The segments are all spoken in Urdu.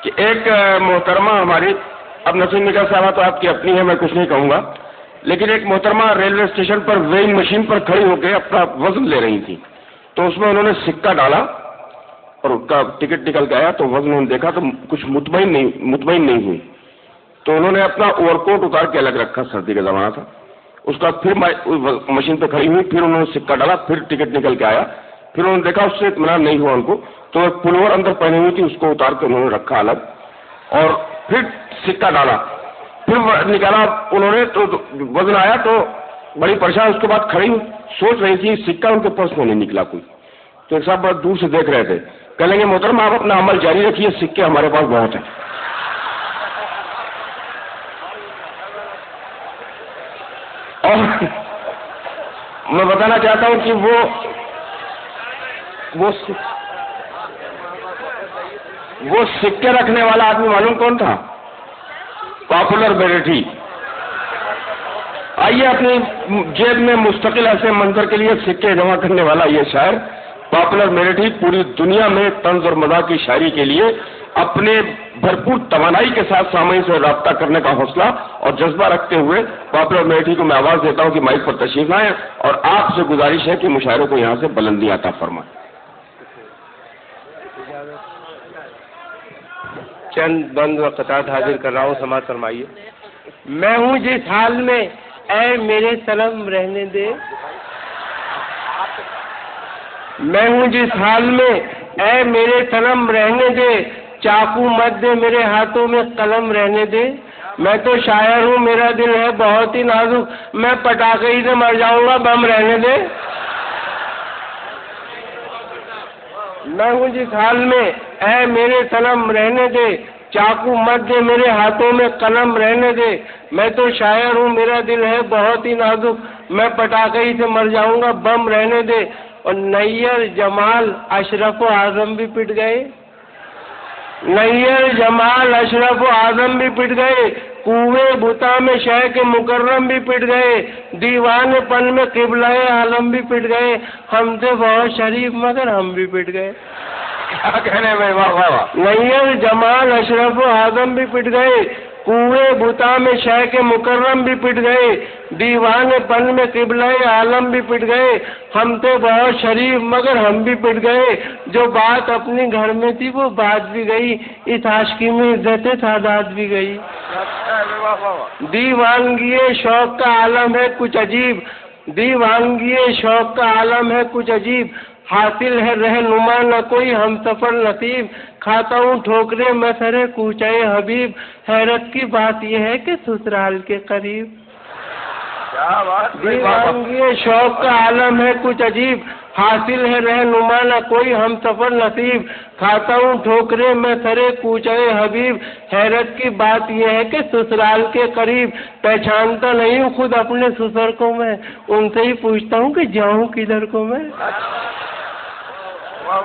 کہ ایک محترمہ ہماری، اب نسیم نگار صاحبہ تو آپ کی اپنی ہے، میں کچھ نہیں کہوں گا، لیکن ایک محترمہ ریلوے اسٹیشن پر ویئنگ مشین پر کھڑی ہو کے اپنا وزن لے رہی تھی، تو اس میں انہوں نے سکہ ڈالا اور اس کا ٹکٹ نکل کے آیا، تو وزن انہوں نے دیکھا تو کچھ مطمئن نہیں ہوئی، تو انہوں نے اپنا اوور کوٹ اتار کے الگ رکھا، سردی کا زمانہ تھا، اس کا پھر مشین پہ کھڑی ہوئی، پھر انہوں نے سکہ ڈالا، پھر ٹکٹ نکل کے آیا، پھر انہوں نے دیکھا اس سے اطمینان نہیں ہوا ان کو، تو ایک پلوور اندر پہنی ہوئی تھی، اس کو اتار کے انہوں نے رکھا الگ، اور پھر سکہ ڈالا، پھر نکالا انہوں نے، تو وزن آیا تو بڑی پریشان، اس کے بعد کھڑی سوچ رہی تھی، سکہ ان کے پرس میں نہیں نکلا کوئی، تو ایک صاحب بہت دور سے دیکھ رہے تھے، کہنے لگے محترم آپ اپنا عمل جاری رکھیے، سکے ہمارے پاس بہت ہیں۔ اور میں بتانا چاہتا ہوں کہ وہ سکے رکھنے والا آدمی معلوم کون تھا؟ پاپولر میریٹھی۔ آئیے اپنی جیب میں مستقل ایسے منظر کے لیے سکے جمع کرنے والا یہ شاعر پاپولر میریٹھی پوری دنیا میں طنز اور مزاح کی شاعری کے لیے اپنے بھرپور توانائی کے ساتھ سامعین سے رابطہ کرنے کا حوصلہ اور جذبہ رکھتے ہوئے پاپولر میریٹھی کو میں آواز دیتا ہوں کہ مائک پر تشریف لائیں، اور آپ سے گزارش ہے کہ مشاعروں کو یہاں سے بلندی عطا فرمائیں۔ چند بند و قطعات حاضر کر رہا ہوں، سماعت فرمائیے۔ میں ہوں جس حال میں اے میرے صنم رہنے دے، میں ہوں جس حال میں اے میرے صنم رہنے دے، چاقو مت دے میرے ہاتھوں میں قلم رہنے دے، میں تو شاعر ہوں میرا دل ہے بہت ہی نازک، میں پٹاخے ہی سے مر جاؤں گا بم رہنے دے۔ میں ہوں جس حال میں اے میرے صنم رہنے دے، چاقو مت دے میرے ہاتھوں میں قلم رہنے دے، میں تو شاعر ہوں میرا دل ہے بہت ہی نازک، میں پٹاخے ہی سے مر جاؤں گا بم رہنے دے۔ اور نیر جمال اشرف و اعظم بھی پٹ گئے، نیر جمال اشرف و اعظم بھی پٹ گئے، کوئے بتا میں شیخ مکرم بھی پٹ گئے، دیوان پن میں قبلہ عالم بھی پٹ گئے، ہم سے بہت شریف مگر ہم بھی پٹ گئے۔ کیا کہنے میں، واہ واہ واہ۔ نیر جمال اشرف و اعظم بھی پٹ گئے، کوئے بتا میں شیخ مکرم بھی پٹ گئے، دیوان پن میں قبلہ عالم بھی پٹ گئے، ہم تھے بہت شریف مگر ہم بھی پٹ گئے، جو بات اپنی گھر میں تھی وہ بات بھی گئی، اس عاشقی میں عزت سادات بھی گئی۔ دیوانگی شوق کا عالم ہے کچھ عجیب، دیوانگی شوق کا عالم ہے کچھ عجیب، حاصل ہے رہنما نہ کوئی ہم سفر نصیب، کھاتا ہوں ٹھوکرے میں سرے کوچے حبیب، حیرت کی بات یہ ہے کہ سسرال کے قریب۔ دیوانگی شوق کا عالم ہے کچھ عجیب، حاصل ہے رہنما نہ کوئی ہم سفر نصیب، کھاتا ہوں ٹھوکرے میں سرے کوچے حبیب، حیرت کی بات یہ ہے کہ سسرال کے قریب، پہچانتا نہیں ہوں خود اپنے سسر کو میں، ان سے ہی پوچھتا ہوں کہ جاؤں کدھر کو میں،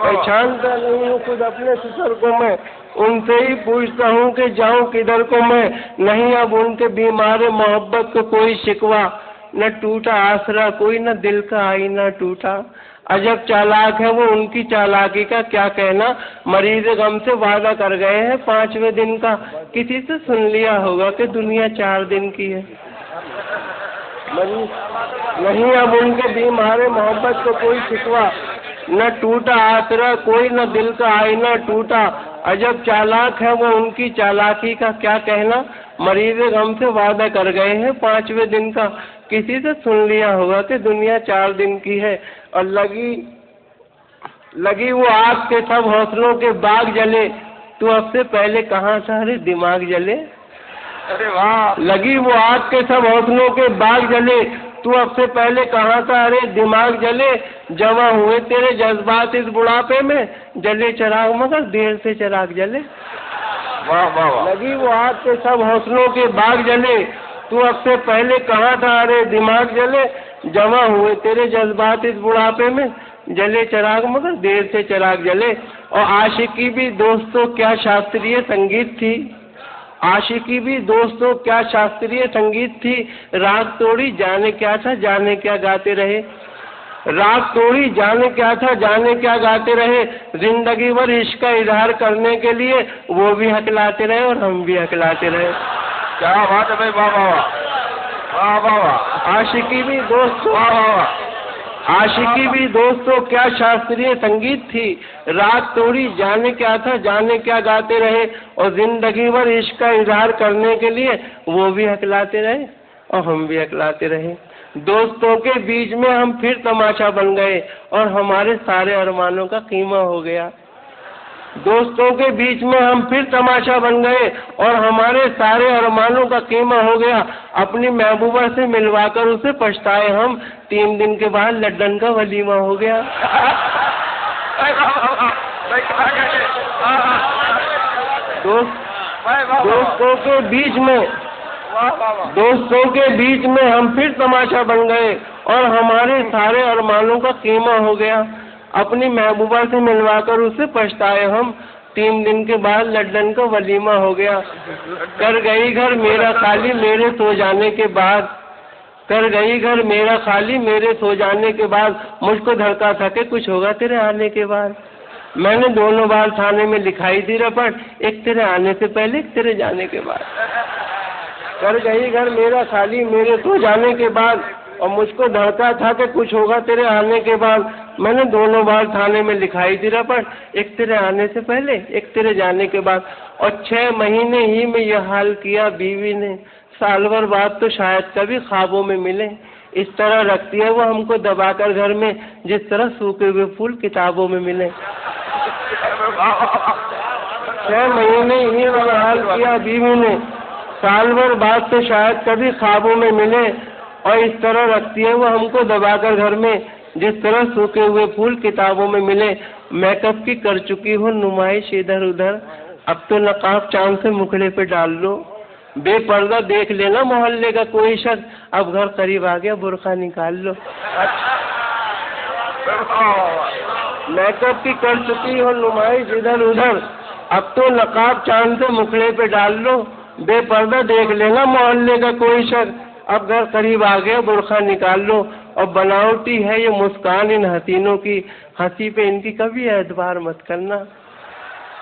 پہچانتا نہیں ہوں خود اپنے سسر کو میں، ان سے ہی پوچھتا ہوں کہ جاؤں کدھر کو میں، نہیں اب ان کے بیمار محبت کو کوئی شکوہ، نہ ٹوٹا آسرا کوئی نہ دل کا آئینہ ٹوٹا، عجب چالاک ہے وہ ان کی چالاکی کا کیا کہنا، مریض غم سے وعدہ کر گئے ہیں 5ویں دن کا، کسی سے سن لیا ہوگا کہ دنیا 4 دن کی ہے، نہیں اب ان کے بیمار محبت کو کوئی شکوہ، نہ ٹوٹا آسرا کوئی نہ دل کا آئینہ ٹوٹا، عجب چالاک ہے وہ ان کی چالاکی کا کیا کہنا، مریض غم سے وعدہ کر گئے ہیں 5ویں دن کا، کسی سے سن لیا ہوگا کہ دنیا 4 دن کی ہے، اور لگی وہ آگ کے سب حوصلوں کے باغ جلے، تو اب سے پہلے کہاں سارے دماغ جلے، لگی وہ آگ کے سب حوصلوں کے باغ جلے، تو اب سے پہلے کہاں سارے دماغ جلے، جمع ہوئے تیرے جذبات اس بڑھاپے میں، جلے چراغ مگر دیر سے چراغ جلے، لگی وہ آگ کے سب حوصلوں کے باغ جلے، تو اب سے پہلے کہاں سارے دماغ جلے، جمع ہوئے تیرے جذبات اس بڑھاپے میں، جلے چراغ مگر دیر سے چراغ جلے۔ اور عاشقی بھی دوستو کیا شاستریہ سنگیت تھی، عاشقی بھی دوستو کیا شاستریہ سنگیت تھی، راگ توڑی جانے کیا تھا جانے کیا گاتے رہے، رات توڑی جانے کیا تھا جانے کیا گاتے رہے، زندگی بھر عشق کا اظہار کرنے کے لیے وہ بھی ہکلاتے رہے اور ہم بھی ہکلاتے رہے۔ کیا بات ہے بھائی، واہ واہ واہ واہ واہ۔ عاشقی بھی دوستو، واہ واہ واہ۔ عاشقی بھی دوستو کیا شاستریہ سنگیت تھی، رات توڑی جانے کیا تھا جانے کیا گاتے رہے اور زندگی بھر عشق کا اظہار کرنے کے لیے وہ بھی ہکلاتے رہے اور ہم بھی ہکلاتے رہے۔ دوستوں کے بیچ میں ہم پھر تماشا بن گئے اور ہمارے سارے ارمانوں کا قیمہ ہو گیا۔ دوستوں کے بیچ میں ہم پھر تماشا بن گئے اور ہمارے سارے ارمانوں کا قیمہ ہو گیا۔ اپنی محبوبہ سے ملوا کر اسے پچھتائے ہم، 3 دن کے بعد لڈن کا ولیمہ ہو گیا۔ دوستوں کے بیچ میں ہم پھر تماشا بن گئے اور ہمارے سارے ارمانوں کا قیمہ ہو گیا۔ اپنی محبوبہ سے ملوا کر اسے پچھتائے ہم، 3 دن کے بعد لڈن کا ولیمہ ہو گیا۔ کر گئی گھر میرا خالی میرے سو جانے کے بعد، کر گئی گھر میرا خالی میرے سو جانے کے بعد، مجھ کو دھڑکا تھا کہ کچھ ہوگا تیرے آنے کے بعد۔ میں نے دونوں بار تھانے میں لکھائی تھی رپٹ، ایک تیرے آنے سے پہلے ایک تیرے جانے کے بعد۔ کر گئی گھر میرا خالی میرے سو جانے کے بعد اور مجھ کو دھڑکا تھا کہ کچھ ہوگا تیرے آنے کے بعد، میں نے دونوں بار تھانے میں لکھائی تھی رپٹ، ایک تیرے آنے سے پہلے ایک تیرے جانے کے بعد، اور 6 مہینے ہی میں یہ حال کیا بیوی نے، سال بھر بعد تو شاید کبھی خوابوں میں ملے، اس طرح رکھتی ہے وہ ہم کو دبا کر گھر میں جس طرح سوکھے ہوئے پھول کتابوں میں ملے۔ 6 مہینے ہی میں یہ حال کیا بیوی نے، سال بھر بعد تو شاید کبھی خوابوں میں ملے، اور اس طرح رکھتی ہے وہ ہم کو دبا کر گھر میں جس طرح سوکھے ہوئے پھول کتابوں میں ملے۔ میک اپ کی کر چکی ہو نمائش ادھر ادھر، اب تو نقاب چاند سے مکھڑے پہ ڈال لو، بے پردہ دیکھ لینا محلے کا کوئی شخص، اب گھر قریب آ گیا برقع نکال لو۔ میک اپ کی کر چکی ہو نمائش ادھر ادھر، اب تو نقاب چاند سے مکھڑے پہ ڈال لو، بے پردہ دیکھ لینا محلے کا کوئی شخص، اب گھر قریب آ گیا برقع نکال لو۔ اور بناوٹی ہے یہ مسکان ان حسینوں کی، ہنسی پہ ان کی کبھی اعتبار مت کرنا۔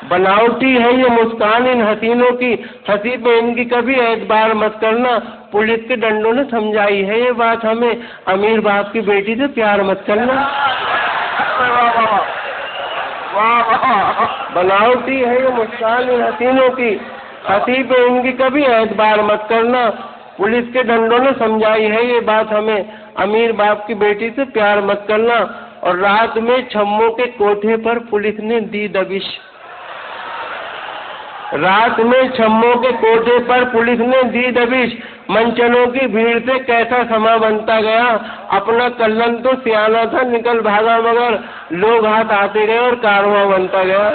بناوٹی ہے یہ مسکان ان حسینوں کی، ہنسی پہ ان کی کبھی اعتبار مت کرنا۔ پولیس کے ڈنڈوں نے سمجھائی ہے یہ بات ہمیں، امیر باپ کی بیٹی سے پیار مت کرنا۔ بناوٹی ہے یہ مسکان ان حسینوں کی، ہنسی پہ ان کی کبھی اعتبار مت کرنا۔ پولیس کے ڈنڈوں نے سمجھائی ہے یہ بات ہمیں، امیر باپ کی بیٹی سے پیار مت کرنا۔ اور رات میں چھموں کے کوٹھے پر پولیس نے دی دبش، رات میں چھموں کے کوٹھے پر پولیس نے دی دبش، منچلوں کی بھیڑ سے کیسا سما بنتا گیا، اپنا کلن تو سیانہ تھا نکل بھاگا مگر لوگ ہاتھ آتے گئے اور کارواں بنتا گیا۔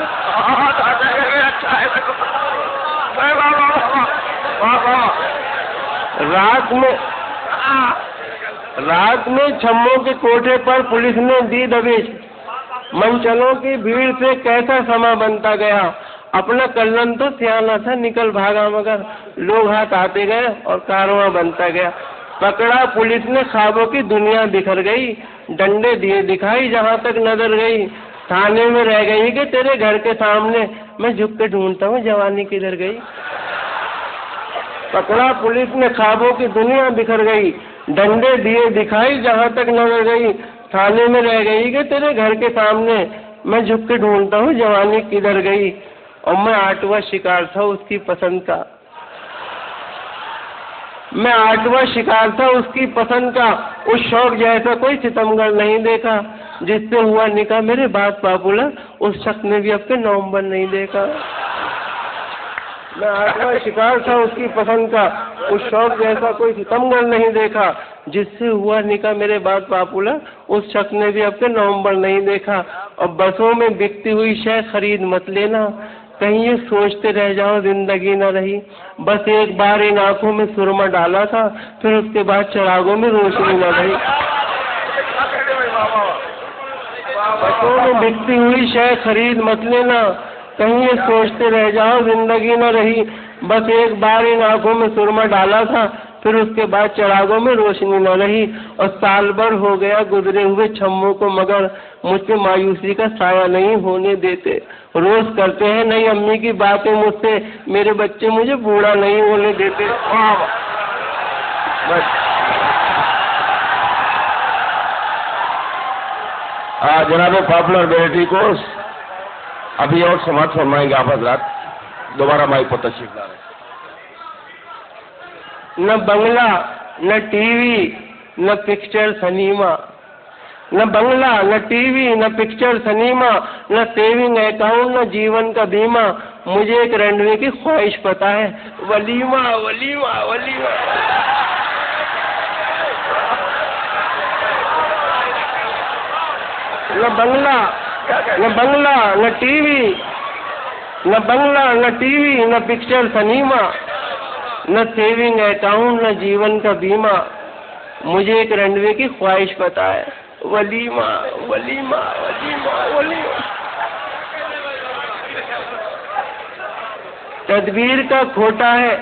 رات میں چھموں کے کوٹھے پر پولیس نے دی دبش، منچلوں کی بھیڑ سے کیسا سما بنتا گیا، اپنا کلن تو سیانہ تھا نکل بھاگا مگر لوگ ہاتھ آتے گئے اور کارواں بنتا گیا۔ پکڑا پولیس نے خوابوں کی دنیا بکھر گئی، ڈنڈے دیے دکھائی جہاں تک نظر گئی، تھانے میں رہ گئی کہ تیرے گھر کے سامنے میں جھک کے ڈھونڈتا ہوں جوانی کدھر گئی۔ پکڑا پولیس نے خوابوں کی دنیا بکھر گئی، ڈنڈے دیے دکھائی جہاں تک نظر گئی، تھانے میں رہ گئی کہ تیرے گھر کے سامنے میں جھک کے ڈھونڈتا ہوں جوانی کدھر گئی۔ اور میں 8واں شکار تھا اس کی پسند کا، میں 8واں شکار تھا اس کی پسند کا، اس شوق جیسا کوئی ستمگر نہیں دیکھا، جس سے ہوا نکاح میرے بات پاپولر اس شخص نے بھی اب کے نومبر نہیں دیکھا۔ میں 8واں شکار تھا اس کی پسند کا، اس شوق جیسا کوئی ستمگر نہیں دیکھا، جس سے ہوا نکاح میرے بات پاپولر اس شخص نے بھی اب کے نومبر نہیں دیکھا۔ اور بسوں میں بکتی ہوئی شے خرید مت لینا، کہیں یہ سوچتے رہ جاؤ زندگی نہ رہی، بس ایک بار ان آنکھوں میں سرما ڈالا تھا پھر اس کے بعد چراغوں میں روشنی نہ رہی۔ بسوں میں بکتی ہوئی شے خرید مت لینا، کہیں یہ سوچتے رہ جاؤ زندگی نہ رہی، بس ایک بار ان آنکھوں میں سرما ڈالا تھا پھر اس کے بعد چراغوں میں روشنی نہ رہی اور سال بھر ہو گیا گزرے ہوئے چھموں کو، مگر مجھ پہ مایوسی کا سایہ نہیں ہونے دیتے۔ روز کرتے ہیں نئی امی کی باتیں مجھ سے، میرے بچے مجھے بوڑھا نہیں ہونے دیتے۔ جناب پاپولر بیٹی کو ابھی اور سماعت فرمائیں گے آپ حضرات، دوبارہ مائک پر تشریف لا رہے ہیں۔ نہ بنگلہ، نہ ٹی وی، نہ پکچر سنیما، نہ بنگلہ، نہ ٹی وی، نہ پکچر سنیما، نہ سیونگ اکاؤنٹ، نہ جیون کا بیمہ، مجھے ایک رنڈوے کی خواہش پتا ہے، ولیمہ ولیمہ ولیمہ۔ نہ بنگلہ، نہ بنگلہ، نہ ٹی وی، نہ بنگلہ، نہ ٹی وی، نہ پکچر سنیما، نہ سیونگ اکاؤنٹ، نہ جیون کا بیمہ، مجھے ایک رنڈوے کی خواہش پتا ہے، ولیمہ ولیمہ ولیمہ ولیمہ۔ تدبیر کا کھوٹا ہے،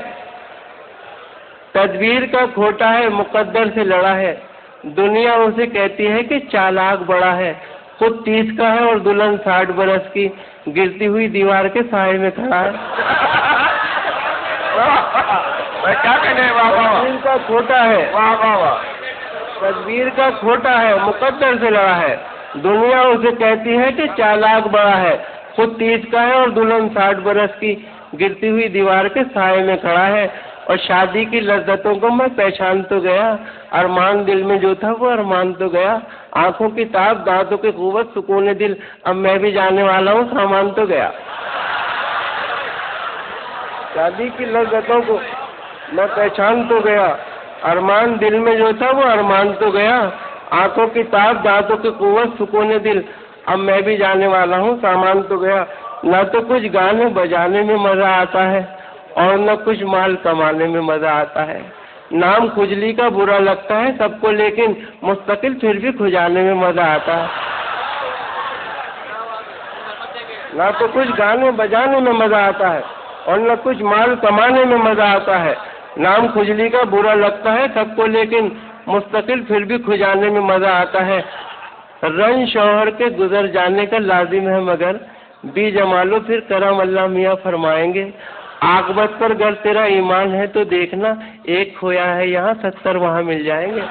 تدبیر کا کھوٹا ہے، مقدر سے لڑا ہے، دنیا اسے کہتی ہے کہ چالاک بڑا ہے، خود 30 کا ہے اور دلہن 60 برس کی، گرتی ہوئی دیوار کے سائے میں کھڑا ہے۔ کیا کہنے تدبیر کا کھوٹا ہے، تدبیر کا کھوٹا ہے، مقدر سے لڑا ہے، دنیا اسے کہتی ہے کہ چالاک بڑا ہے، خود 30 کا ہے اور دلہن 60 برس کی، گرتی ہوئی دیوار کے سائے میں کھڑا ہے، اور شادی کی لذتوں کو میں پہچان تو گیا، ارمان دل میں جو تھا وہ ارمان تو گیا، آنکھوں کی تاب، دانتوں کی قوت، سکون دل، اب میں بھی جانے والا ہوں، سامان تو گیا۔ شادی کی لذتوں کو میں پہچان تو گیا، ارمان دل میں جو تھا وہ ارمان تو گیا، آنکھوں کی تاب، دانتوں کی قوت، سکون دل، اب میں بھی جانے والا ہوں، سامان تو گیا۔ نہ تو کچھ گانے بجانے میں مزہ آتا ہے اور نہ کچھ مال کمانے میں مزہ آتا ہے، نام کھجلی کا برا لگتا ہے سب کو، لیکن مستقل پھر بھی کھجانے میں مزہ آتا ہے۔ نہ تو کچھ گانے بجانے میں مزہ آتا ہے اور نہ کچھ مال کمانے میں مزہ آتا ہے، نام کھجلی کا برا لگتا ہے سب کو، لیکن مستقل پھر بھی کھجانے میں مزہ آتا ہے۔ رنج شوہر کے گزر جانے کا لازم ہے، مگر بھی جمالو پھر کرم اللہ میاں فرمائیں گے، عاقبت پر گر تیرا ایمان ہے تو دیکھنا، ایک کھویا ہے یہاں 70 وہاں مل جائیں گے۔